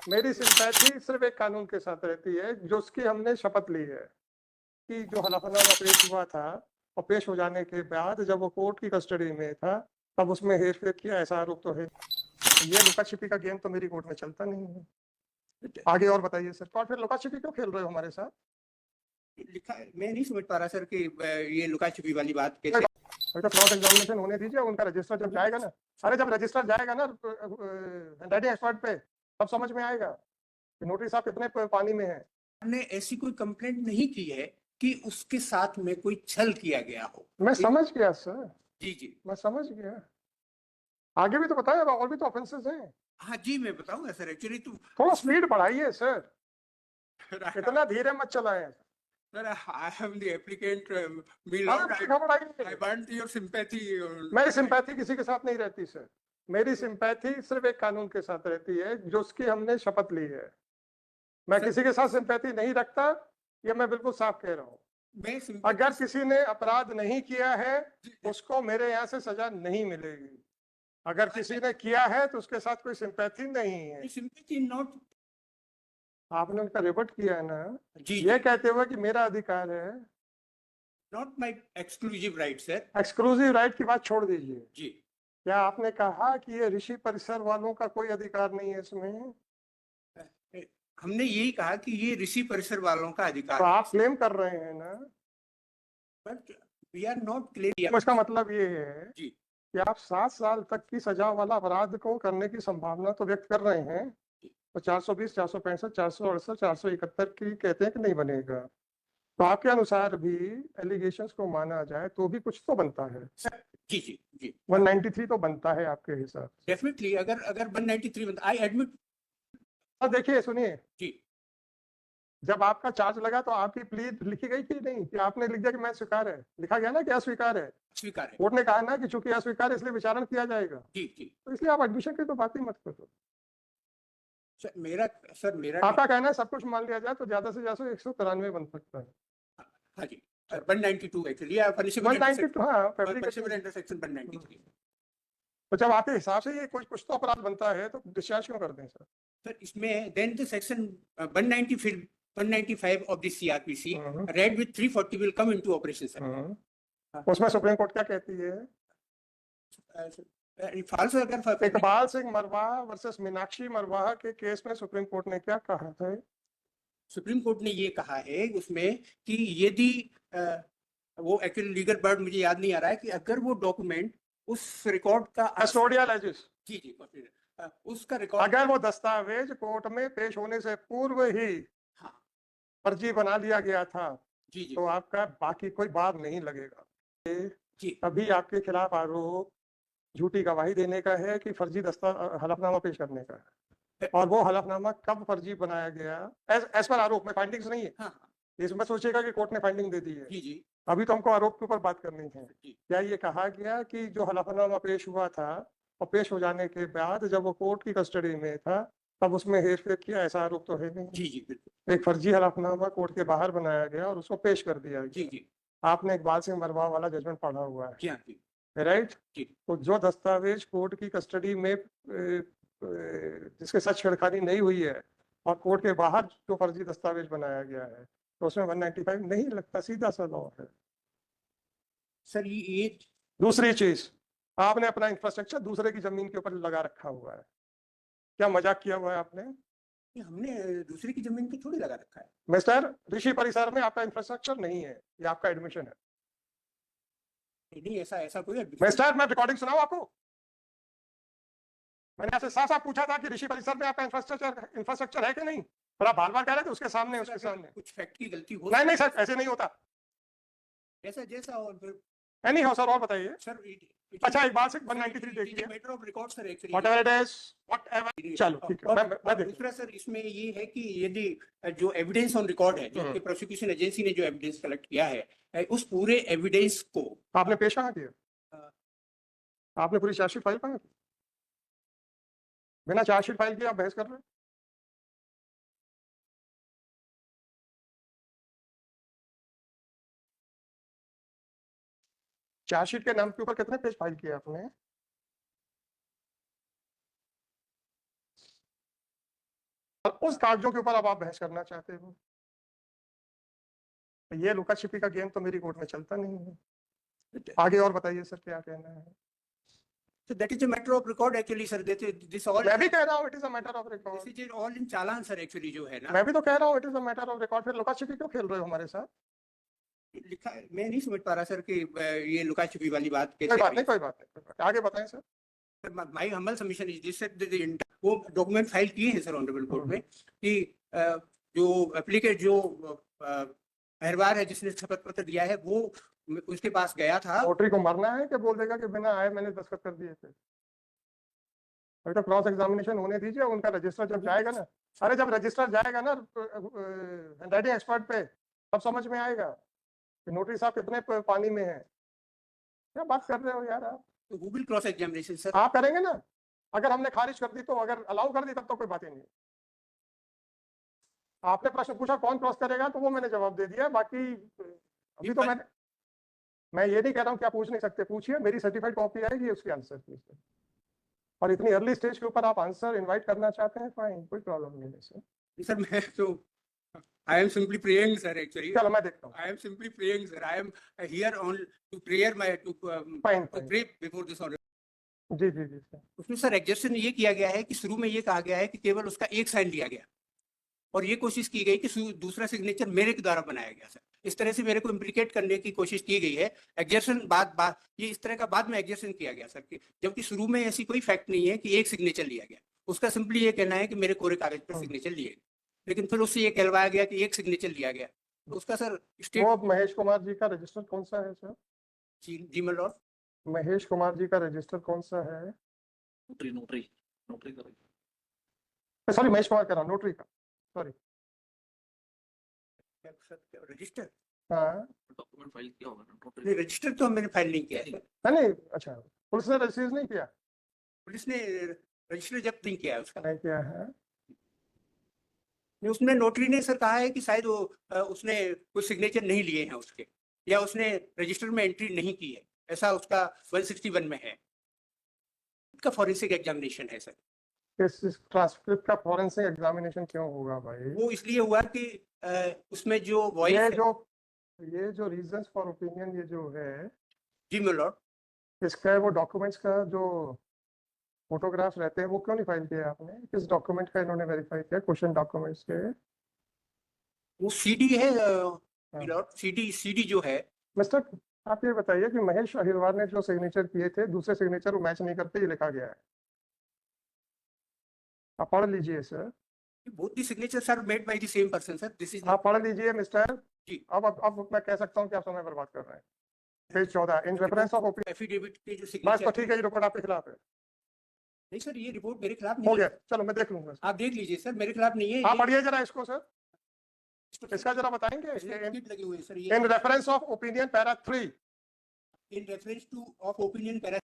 मेरी सिंपैथी सिर्फ एक कानून के साथ रहती है जो उसकी हमने शपथ ली है कि जो हलफनामा पेश हुआ था और पेश हो जाने के बाद जब वो कोर्ट की कस्टडी में था तब उसमें हेरफेर किया, ऐसा आरोप तो है। ये लुका छिपी का गेम तो मेरी कोर्ट में चलता नहीं है। आगे और बताइए सर, और फिर लुका छिपी क्यों खेल रहे हो हमारे साथ? लिखा मैं नहीं समझ पा रहा सर कि ये लुका छुपी वाली बात कोई कैसे। तो क्रॉस एग्जामिनेशन होने दीजिए, उनका रजिस्टर जब जाएगा ना, अरे जब रजिस्टर जाएगा ना हैंडराइटिंग एक्सपर्ट पे, तब समझ में आएगा कि नोटरी साहब कितने पानी में है। हमने ऐसी कोई कंप्लेंट नहीं की है कि उसके साथ में कोई छल किया गया हो। मैं समझ गया सर, जी जी। मैं समझ गया। आगे भी तो बताया, और भी तो ऑफेंसेस हैं। हाँ जी, मैं बताऊंगा सर। एक्चुअली तो थोड़ा इसमें स्पीड बढ़ाइए सर, सर, इतना धीरे मत चलाएं। I am the applicant will अरे नॉट, देखा आई बढ़ाइए। Want your sympathy. मेरी सिंपैथी किसी के साथ नहीं रहती सर, मेरी सिंपैथी सिर्फ एक कानून के साथ रहती है जो उसकी हमने शपथ ली है। मैं सर, किसी के साथ सिंपैथी नहीं रखता, ये मैं बिल्कुल साफ कह रहा हूँ। मैं अगर सिंपैथी किसी ने अपराध नहीं किया है उसको मेरे यहाँ से सजा नहीं मिलेगी, अगर किसी ने किया है तो उसके साथ कोई सिंपैथी नहीं है। Sympathy not. आपने उनका रिपोर्ट किया है ना, जी ये जी। कहते हुए कि मेरा अधिकार है। Not my exclusive right sir. Exclusive right की बात छोड़ दीजिए, जी। क्या आपने कहा कि ये ऋषि परिसर वालों का कोई अधिकार नहीं है इसमें? हमने यही कहा कि ये ऋषि परिसर वालों का तो अधिकार है, आप क्लेम कर रहे हैं ना, but we are not claim. तो इसका मतलब ये है जी कि आप 7 साल तक की सजा वाला अपराध को करने की संभावना तो व्यक्त कर रहे हैं, तो 420, 465, 468, 471 की कहते हैं कि नहीं बनेगा, तो आपके अनुसार भी एलिगेशंस को माना जाए तो भी कुछ तो बनता है। सर। जी जी जी। 193 तो बनता है आपके हिसाब से। डेफिनेटली अगर अगर 193 बनता, आई एडमिट। और देखिए सुनिए, जी। जब आपका चार्ज लगा तो आपकी प्ली लिखी गई कि नहीं, कि आपने लिख दिया कि मैं स्वीकार है, लिखा गया ना कि अस्वीकार है? स्वीकार है। कोर्ट ने कहा ना कि चूंकि अस्वीकार है इसलिए विचारण किया जाएगा, जी जी। तो इसलिए आप एडमिशन की तो बात ही मत करो। सर मेरा आपका कहना है सब कुछ मान लिया जाए तो ज्यादा से ज्यादा 193 बन सकता है। हाँ जी। 192 एक्चुअली पनिशेबल अंडर 192, हाँ पनिशेबल फैब्रिकेशन। Under section 193। तो जब आपके हिसाब से ये कुछ कुछ तो अपराध बनता है तो डिस्चार्ज क्यों कर दें सर? सर इसमें देन द सेक्शन 190 फिर 195 of the CrPC hmm, red with 340 will come into operation sir. उसमें सुप्रीम कोर्ट क्या कहती है? फाल्स अगर इकबाल सिंह मरवाहा वर्सेस मीनाक्षी मरवाहा के केस में सुप्रीम कोर्ट ने क्या कहा है? सुप्रीम कोर्ट ने ये कहा है उसमें कि यदि वो एक्चुअली लीगल वर्ड मुझे याद नहीं आ रहा है कि अगर वो डॉक्यूमेंट उस रिकॉर्ड का कस्टोडियल एजिस, जी जी उसका रिकॉर्ड। अगर वो दस्तावेज कोर्ट में पेश होने से पूर्व ही हाँ फर्जी बना लिया गया था जी जी तो आपका बाकी कोई बार नहीं लगेगा। जी। अभी आपके खिलाफ आरोप झूठी गवाही देने का है कि फर्जी हलफनामा पेश करने का है, और वो हलफनामा कब फर्जी बनाया गया एज पर आरोप में, फाइंडिंग्स नहीं है। हाँ इसमें सोचेगा कि कोर्ट ने फाइंडिंग दे दी है, जी जी अभी तो हमको आरोप के ऊपर बात करनी है। जी क्या ये कहा गया कि जो हलफनामा पेश हुआ था और पेश हो जाने के बाद जब वो कोर्ट की कस्टडी में था तब उसमें हेरफेर किया, ऐसा आरोप तो है नहीं? जी जी बिल्कुल। एक फर्जी हलफनामा कोर्ट के बाहर बनाया गया और उसको पेश कर दिया जी गया। जी आपने इकबाल सिंह मरवा वाला जजमेंट पढ़ा हुआ जी हाँ जी है, राइट? जी तो जो दस्तावेज कोर्ट की कस्टडी में जिसके साथ छेड़खानी नहीं हुई है और कोर्ट के बाहर जो फर्जी दस्तावेज बनाया गया है, तो उसमें 195 नहीं लगता, सीधा सा लॉ है। सर ये दूसरी चीज, आपने अपना इंफ्रास्ट्रक्चर दूसरे की जमीन के ऊपर लगा रखा हुआ है, क्या मजाक किया हुआ है आपने? हमने दूसरे की जमीन पे थोड़ी लगा रखा है। मिस्टर, ऋषि परिसर में आपका इंफ्रास्ट्रक्चर नहीं है, ये आपका एडमिशन है। नहीं ऐसा ऐसा कोई मिस्टर, मैं रिकॉर्डिंग सुनाऊं आपको? मैंने आपसे साफ साफ पूछा था कि ऋषि परिसर में आपका इंफ्रास्ट्रक्चर है कि नहीं, और आप बार बार कह रहे थे उसके सामने उसके सामने। कुछ फैक्ट की गलती हो नहीं नहीं सर, ऐसे नहीं होता। जैसा जैसा और फिर नहीं हो सर, और बताइए। सर अच्छा एक बात से 193 देखिए, matter of record sir actually. Whatever it is, whatever, चलो ठीक है, मैं देखता दूसरा सर इसमें ये है कि यदि जो एविडेंस ऑन रिकॉर्ड है जो कि प्रोसिक्यूशन एजेंसी ने जो एविडेंस कलेक्ट किया है उस पूरे एविडेंस को हूं। आपने पेश कहाँ किया? आपने पूरी चार्जशीट फाइल कहाँ की? बिना चार्जशीट फाइल किए आप बहस कर रहे हैं? चार्जशीट के नाम के ऊपर कितने पेज फाइल किए आपने? उस कागजों के ऊपर अब आप बहस करना चाहते हो। तो ये लुका छिपी का गेम तो मेरी कोर्ट में चलता नहीं है। आगे और बताइए सर, क्या कहना है? So that is a matter of record actually, sir. This all मैं भी कह रहा हूँ it is a matter of this record. is all in challan sir actually जो है ना। मैं भी तो कह रहा हूँ it is a matter of record. फिर लुका छिपी क्यों खेल रहे हो हमारे साथ? लिखा मैं नहीं समझ पा रहा सर कि ये लुका छिपी वाली बात कोई कैसे बात आई। नहीं, कोई बात नहीं, कोई बात नहीं। आगे बताएं sir. My humble submission is this sir, वो डॉक्यूमेंट फाइल किए हैं सर ऑनरेबल कोर्ट में कि जो एप्लीकेट जो पहरवार है जिसने शपथ पत्र दिया है वो उसके पास गया था। नोटरी को मरना है कि बोल देगा कि बिना आए मैंने दस्तखत कर दिए थे? अभी तो क्रॉस एग्जामिनेशन होने दीजिए, उनका रजिस्टर जब जाएगा ना, अरे जब रजिस्टर जाएगा ना हैंडराइटिंग एक्सपर्ट पे, तब समझ में आएगा कि नोटरी साहब कितने पानी में है। क्या बात कर रहे हो यार आप? गूगल क्रॉस एग्जामिनेशन सर आप करेंगे ना? अगर हमने खारिज कर दी तो, अगर अलाउ कर दी तब तो कोई बात ही नहीं। आपने प्रश्न पूछा कौन क्रॉस करेगा, तो वो मैंने जवाब दे दिया। बाकी अभी तो मैं ये नहीं कह रहा हूँ कि आप पूछ नहीं सकते, पूछिए, मेरी सर्टिफाइड कॉपी आएगी उसके आंसर की। और इतनी अर्ली स्टेज के ऊपर आप आंसर इनवाइट करना चाहते हैं, फाइन, कोई प्रॉब्लम नहीं है सर। सर मैं तो I am simply praying sir actually. चलो मैं देखता हूँ। I am simply praying sir. I am here on to prayer my to fine to pray before this order. जी जी जी सर। उसमें सर एग्जेक्शन ये किया गया है कि शुरू में ये कहा गया है कि केवल उसका एक साइन लिया गया और ये कोशिश की गई कि दूसरा सिग्नेचर मेरे के द्वारा बनाया गया सर। इस तरह से मेरे को इम्प्लीकेट करने की कोशिश की गई है। एग्जेक्शन बाद ये इस तरह का बाद में एग्जेक्शन किया गया सर कि जबकि शुरू में ऐसी कोई फैक्ट नहीं है कि एक सिग्नेचर लिया गया। उसका सिंपली ये कहना है कि मेरे कोरे कागज पर सिग्नेचर लिए, लेकिन फिर उससे ये कहलवाया गया कि एक सिग्नेचर लिया गया। तो उसका सर स्टेट वो महेश कुमार जी का रजिस्टर कौन सा है सर? जी माय लॉर्ड, महेश कुमार जी का रजिस्टर कौन सा है? नोटरी सॉरी, महेश कुमार का नाम, नोटरी का, सॉरी। रजिस्टर हाँ डॉक्यूमेंट फाइल किया होगा ना नोटरी। नहीं, रजिस्टर तो मैंने फाइल नहीं किया है। नहीं, अच्छा, पुलिस ने रजिस्टर नहीं किया? पुलिस ने रजिस्टर जब्त नहीं किया है उसका। नहीं किया है। नहीं, उसने नोटरी ने सर कहा है कि शायद वो उसने कुछ सिग्नेचर नहीं लिए हैं उसके, या उसने रजिस्टर में एंट्री नहीं की है, ऐसा उसका 161 में है। उसका फॉरेंसिक एग्जामिनेशन है सर। इस ट्रांसक्रिप्ट का फॉरेंसिक एग्जामिनेशन क्यों होगा भाई? वो इसलिए हुआ कि उसमें जो वॉइस ये जो रीजंस फॉर ओपिनियन ये जो है, जी माय लॉर्ड, इसका वो डॉक्यूमेंट्स का जो फोटोग्राफ्स रहते हैं वो क्यों नहीं फाइल किया आपने? किस डॉक्यूमेंट का इन्होंने वेरीफाई किया? क्वेश्चन डॉक्यूमेंट्स के वो सीडी है माय लॉर्ड, सीडी जो है। मिस्टर, आप ये बताइए कि महेश अहिरवार ने जो सिग्नेचर किए थे, दूसरे सिग्नेचर वो मैच नहीं करते, ये लिखा गया है। आप पढ़ लीजिए sir. both the signatures are made by the same person sir. This is आप पढ़ लीजिए मिस्टर जी। अब मैं कह सकता हूँ कि आप समय बर्बाद कर रहे हैं। Page 14, in reference of opinion. Affidavit के जो बस तो सिग्नेचर। ठीक है, ये रिपोर्ट आपके खिलाफ है। नहीं सर, ये रिपोर्ट मेरे खिलाफ हो नहीं गया, है। चलो मैं देख लूंगा। आप देख लीजिए सर, मेरे खिलाफ नहीं है। आप पढ़िए जरा इसको सर, इसका जरा बताएंगे। ये ये लगे हुए हैं सर। ये in reference of opinion para 3, in reference to of opinion para